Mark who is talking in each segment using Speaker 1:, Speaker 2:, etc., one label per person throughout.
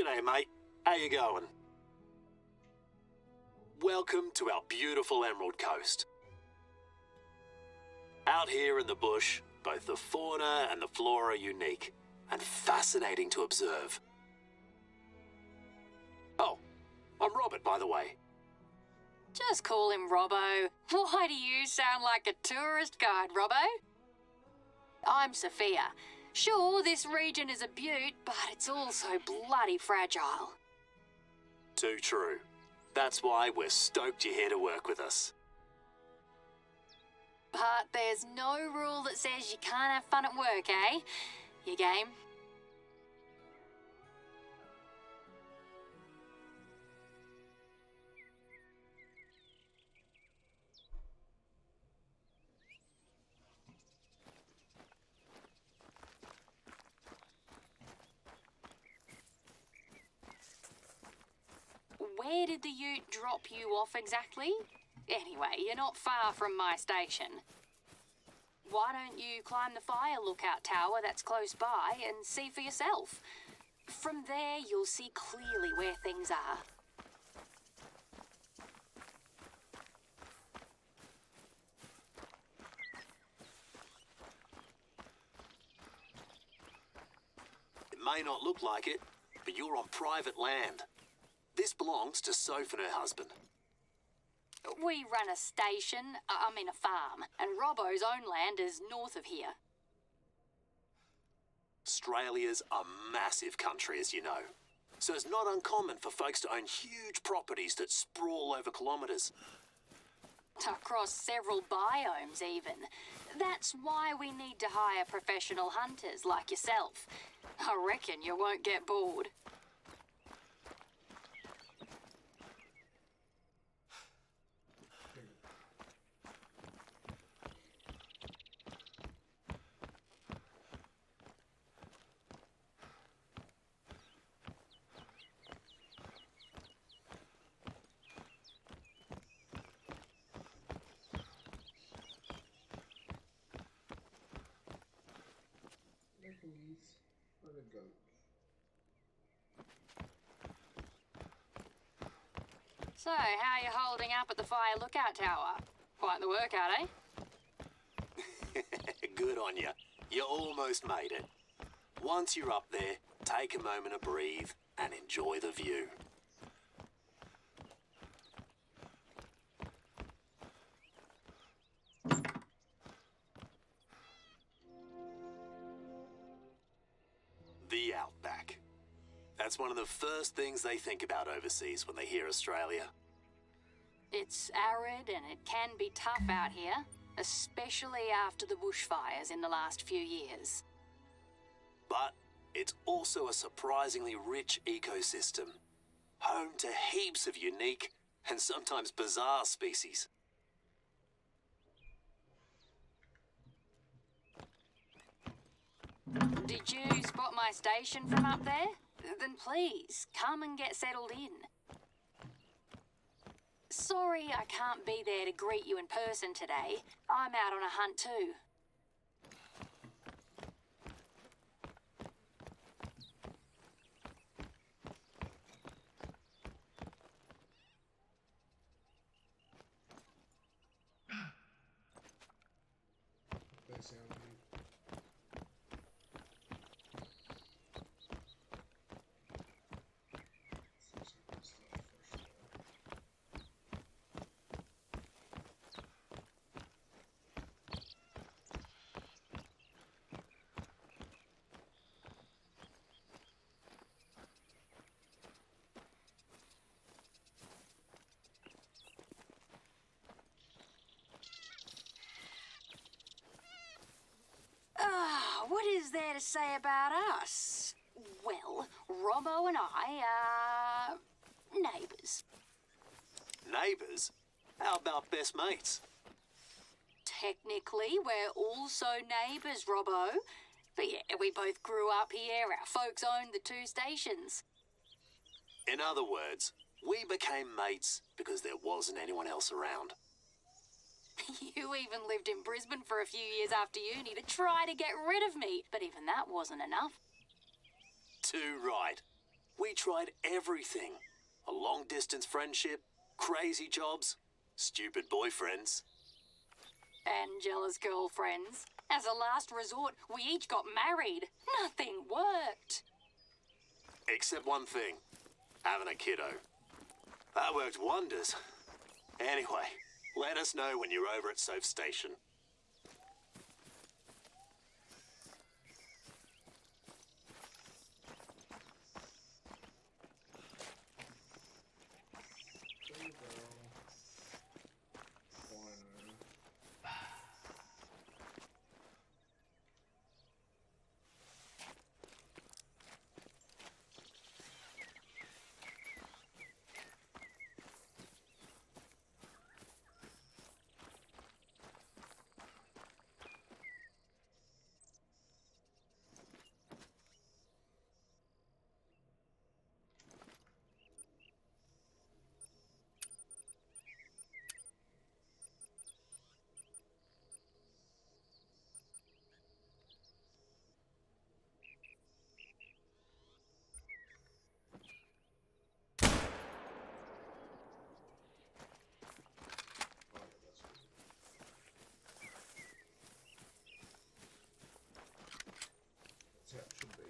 Speaker 1: G'day, mate. How you going? Welcome to our beautiful Emerald Coast. Out here in the bush, both the fauna and the flora are unique and fascinating to observe. Oh, I'm Robert, by the way.
Speaker 2: Just call him Robbo. Why do you sound like a tourist guide, Robbo? I'm Sophia. Sure, this region is a beaut, but it's also bloody fragile.
Speaker 1: Too true. That's why we're stoked you're here to work with us.
Speaker 2: But there's no rule that says you can't have fun at work, eh? You game? Where did the ute drop you off exactly? Anyway, you're not far from my station. Why don't you climb the fire lookout tower that's close by and see for yourself? From there, you'll see clearly where things are.
Speaker 1: It may not look like it, but you're on private land. This belongs to Soph and her husband.
Speaker 2: We run a station, a farm, and Robbo's own land is north of here.
Speaker 1: Australia's a massive country, as you know. So it's not uncommon for folks to own huge properties that sprawl over kilometres.
Speaker 2: Across several biomes, even. That's why we need to hire professional hunters like yourself. I reckon you won't get bored.
Speaker 3: For the goat.
Speaker 2: So, how you holding up at the fire lookout tower? Quite the workout, eh?
Speaker 1: Good on you. You almost made it. Once you're up there, take a moment to breathe and enjoy the view. The outback. That's one of the first things they think about overseas when they hear Australia.
Speaker 2: It's arid and it can be tough out here, especially after the bushfires in the last few years.
Speaker 1: But it's also a surprisingly rich ecosystem, home to heaps of unique and sometimes bizarre species.
Speaker 2: Did you spot my station from up there? Then please, come and get settled in. Sorry I can't be there to greet you in person today. I'm out on a hunt too.
Speaker 3: That sound weird.
Speaker 2: What is there to say about us? Well, Robbo and I are neighbours.
Speaker 1: Neighbours? How about best mates?
Speaker 2: Technically, we're also neighbours, Robbo. But yeah, we both grew up here, our folks owned the two stations.
Speaker 1: In other words, we became mates because there wasn't anyone else around.
Speaker 2: You even lived in Brisbane for a few years after uni to try to get rid of me, but even that wasn't enough.
Speaker 1: Too right. We tried everything. A long-distance friendship, crazy jobs, stupid boyfriends.
Speaker 2: And jealous girlfriends. As a last resort, we each got married. Nothing worked.
Speaker 1: Except one thing. Having a kiddo. That worked wonders. Anyway, let us know when you're over at Soph Station.
Speaker 3: There you go. Wino. Oh, yeah, that's good. That's how it should be.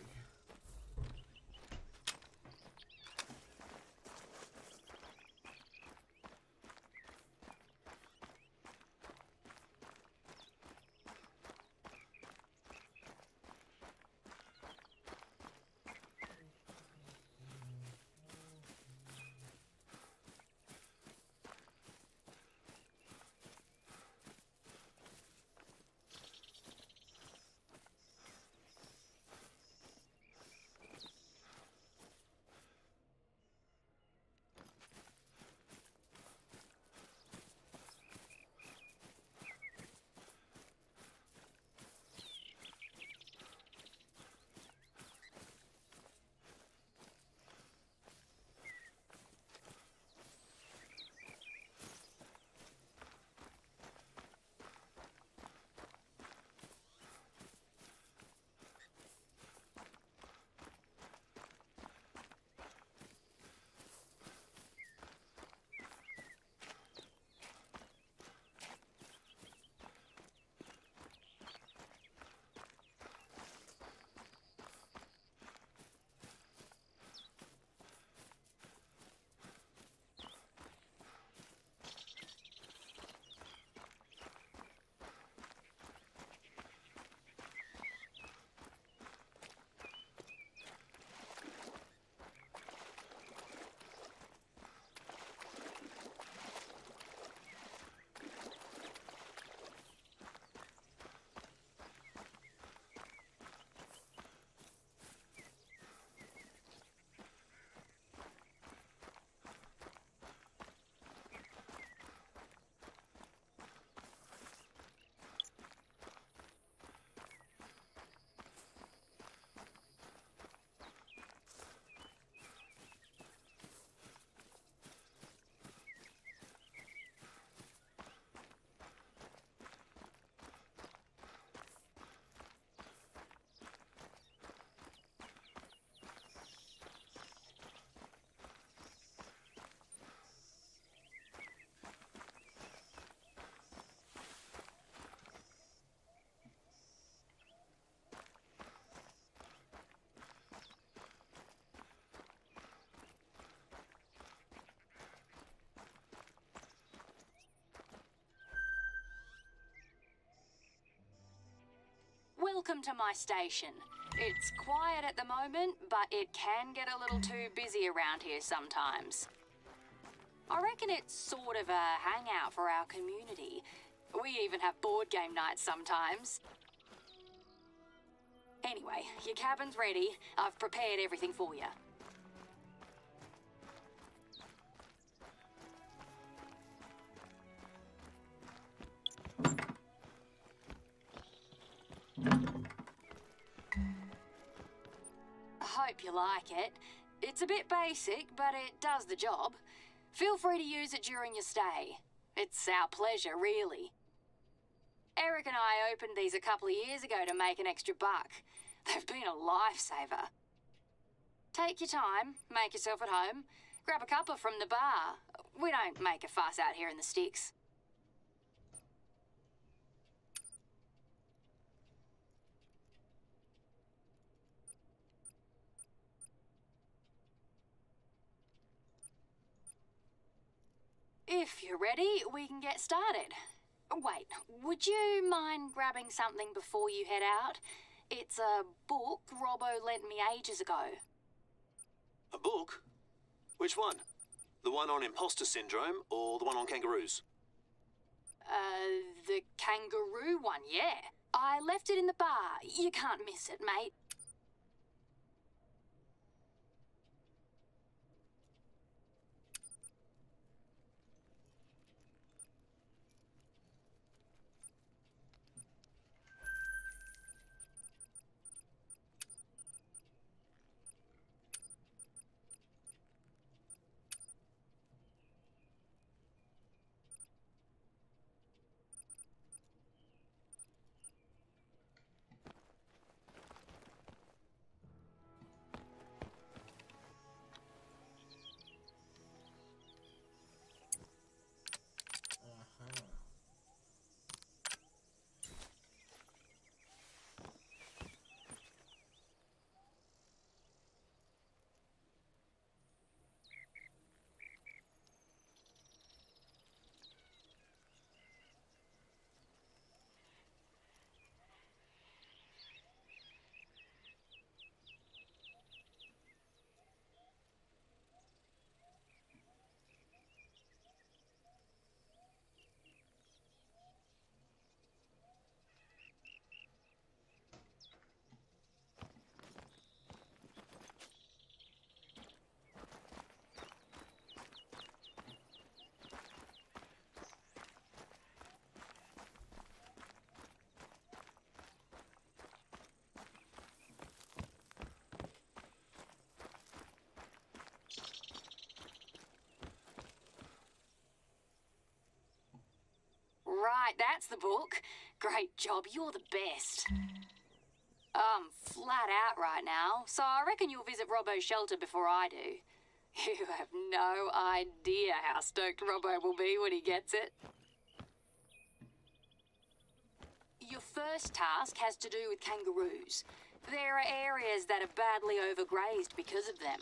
Speaker 2: Welcome to my station. It's quiet at the moment, but it can get a little too busy around here sometimes. I reckon it's sort of a hangout for our community. We even have board game nights sometimes. Anyway, your cabin's ready. I've prepared everything for you. I hope you like it. It's a bit basic, but it does the job. Feel free to use it during your stay. It's our pleasure, really. Eric and I opened these a couple of years ago to make an extra buck. They've been a lifesaver. Take your time, make yourself at home, grab a cuppa from the bar. We don't make a fuss out here in the sticks. If you're ready, we can get started. Wait, would you mind grabbing something before you head out? It's a book Robbo lent me ages ago.
Speaker 1: A book? Which one? The one on imposter syndrome or the one on kangaroos?
Speaker 2: The kangaroo one, yeah. I left it in the bar. You can't miss it, mate. Right, that's the book. Great job, you're the best. I'm flat out right now, so I reckon you'll visit Robbo's shelter before I do. You have no idea how stoked Robbo will be when he gets it. Your first task has to do with kangaroos. There are areas that are badly overgrazed because of them.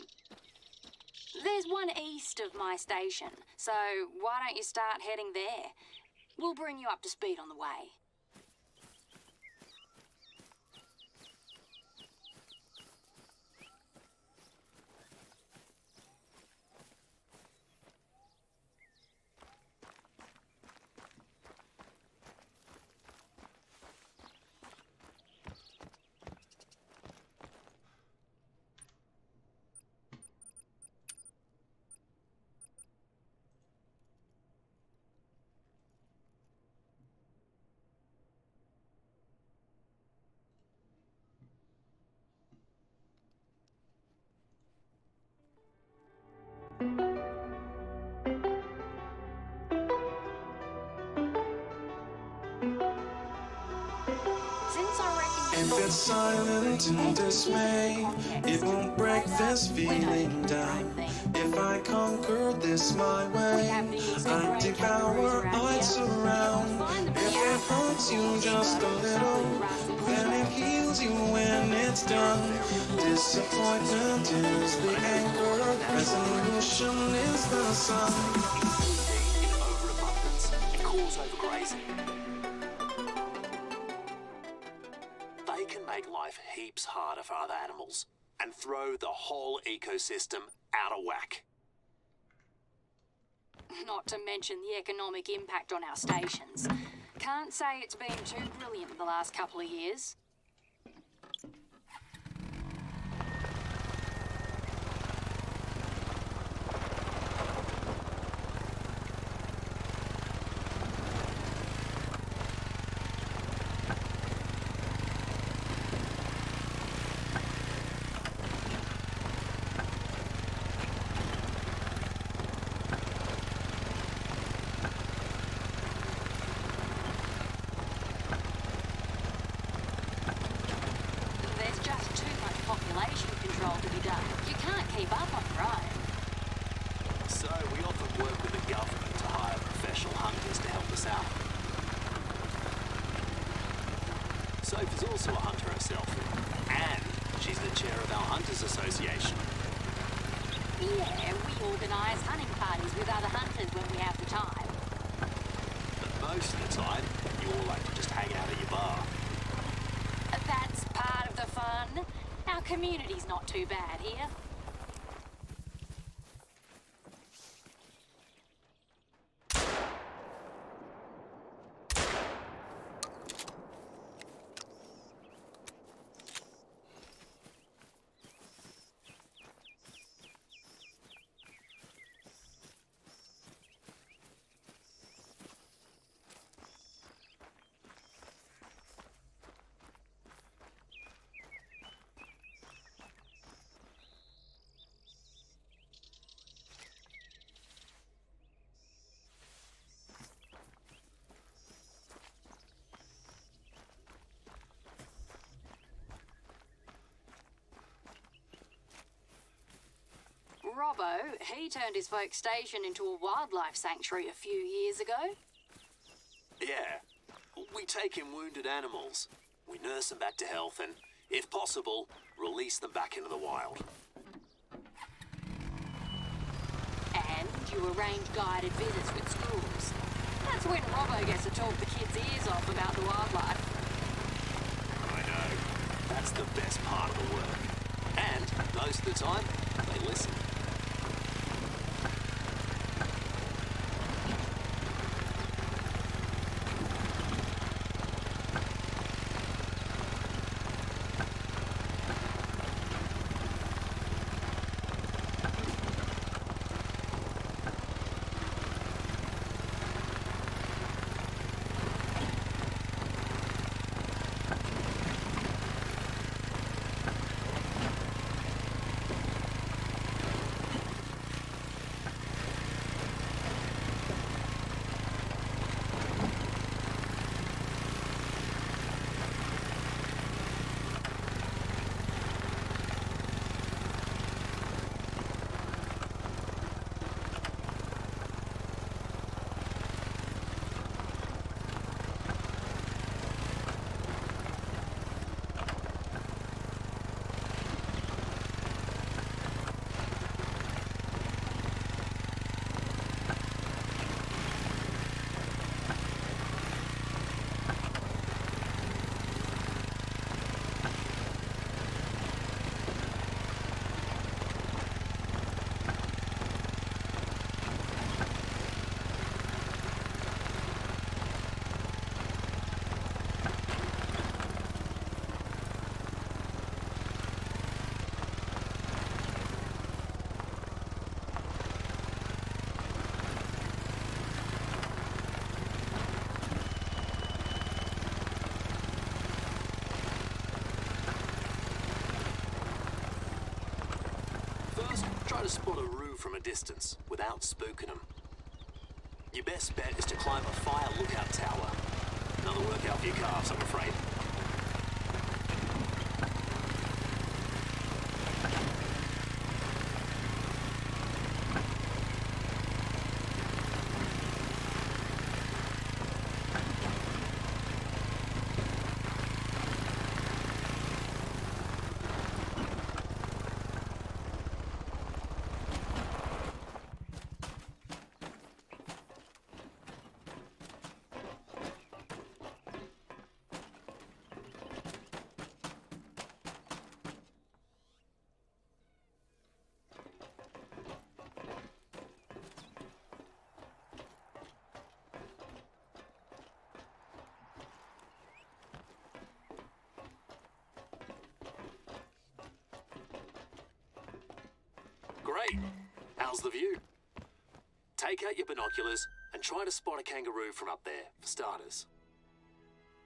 Speaker 2: There's one east of my station, so why don't you start heading there? We'll bring you up to speed on the way.
Speaker 4: If it's silent in dismay, it won't break this feeling down. If I conquer this my way, I'd devour, I'd surround. If it hurts you just a little, then it heals you when it's done. Disappointment is the anchor, resolution is the sun.
Speaker 1: In overabundance, it cause overgrazing. They can make life heaps harder for other animals and throw the whole ecosystem out of whack.
Speaker 2: Not to mention the economic impact on our stations. Can't say it's been too brilliant the last couple of years. population control to be done. You can't keep up on your own.
Speaker 1: So we often work with the government to hire professional hunters to help us out. Sophie's also a hunter herself, and she's the chair of our Hunters Association.
Speaker 2: Yeah, we organise hunting parties with other hunters when we have the time.
Speaker 1: But most of the time, you all like to just hang out at your bar.
Speaker 2: That's part of the fun. Our community's not too bad here. Robbo, he turned his folk station into a wildlife sanctuary a few years ago.
Speaker 1: Yeah, we take in wounded animals. We nurse them back to health and, if possible, release them back into the wild.
Speaker 2: And you arrange guided visits with schools. That's when Robbo gets to talk the kids' ears off about the wildlife.
Speaker 1: I know. That's the best part of the work. And, most of the time, they listen. Try to spot a roo from a distance without spooking them. Your best bet is to climb a fire lookout tower. Another workout for your calves, I'm afraid. Great. How's the view? Take out your binoculars and try to spot a kangaroo from up there, for starters.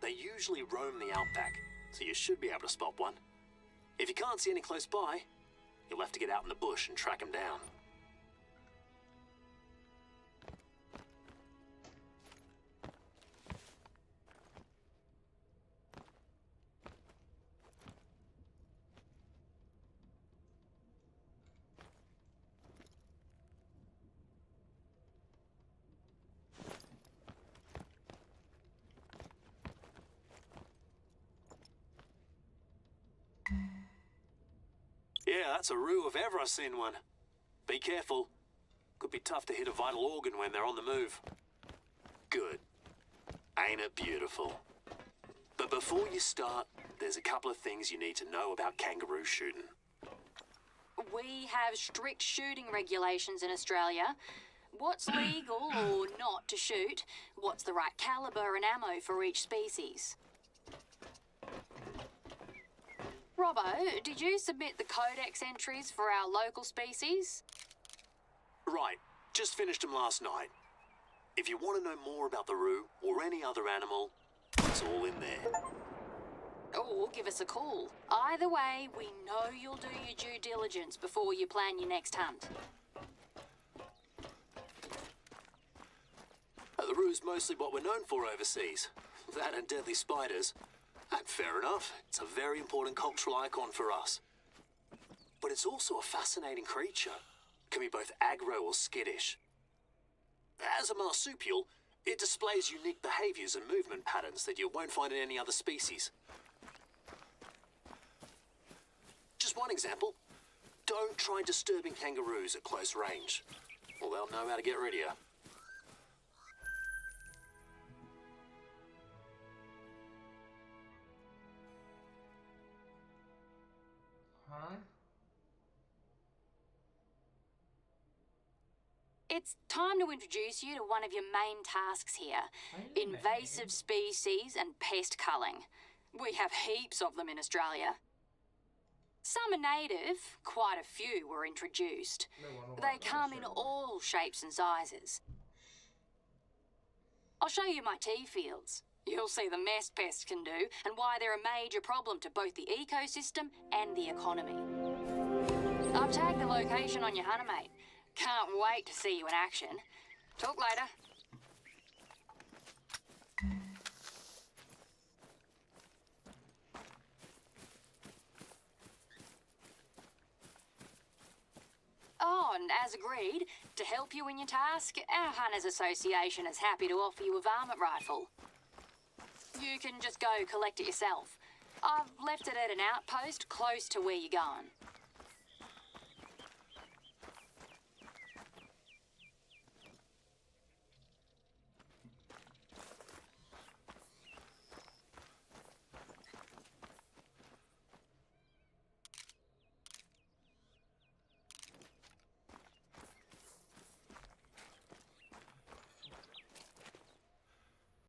Speaker 1: They usually roam the outback, so you should be able to spot one. If you can't see any close by, you'll have to get out in the bush and track them down. Yeah, that's a roo if ever I seen one. Be careful. Could be tough to hit a vital organ when they're on the move. Good. Ain't it beautiful? But before you start, there's a couple of things you need to know about kangaroo shooting.
Speaker 2: We have strict shooting regulations in Australia. What's legal or not to shoot? What's the right caliber and ammo for each species? Robbo, did you submit the codex entries for our local species?
Speaker 1: Right, just finished them last night. If you want to know more about the roo or any other animal, it's all in there.
Speaker 2: Or give us a call. Either way, we know you'll do your due diligence before you plan your next hunt.
Speaker 1: The roo's mostly what we're known for overseas. That and deadly spiders. And fair enough, it's a very important cultural icon for us. But it's also a fascinating creature. Can be both aggro or skittish. As a marsupial, it displays unique behaviors and movement patterns that you won't find in any other species. Just one example. Don't try disturbing kangaroos at close range, or they'll know how to get rid of you.
Speaker 3: Huh?
Speaker 2: It's time to introduce you to one of your main tasks here. Invasive species and pest culling. We have heaps of them in Australia. Some are native, quite a few were introduced. They come in all shapes and sizes. I'll show you my tea fields. You'll see the mess pests can do and why they're a major problem to both the ecosystem and the economy. I've tagged the location on your hunter, mate. Can't wait to see you in action. Talk later. Oh, and as agreed, to help you in your task, our Hunters Association is happy to offer you a varmint rifle. You can just go collect it yourself. I've left it at an outpost close to where you're going.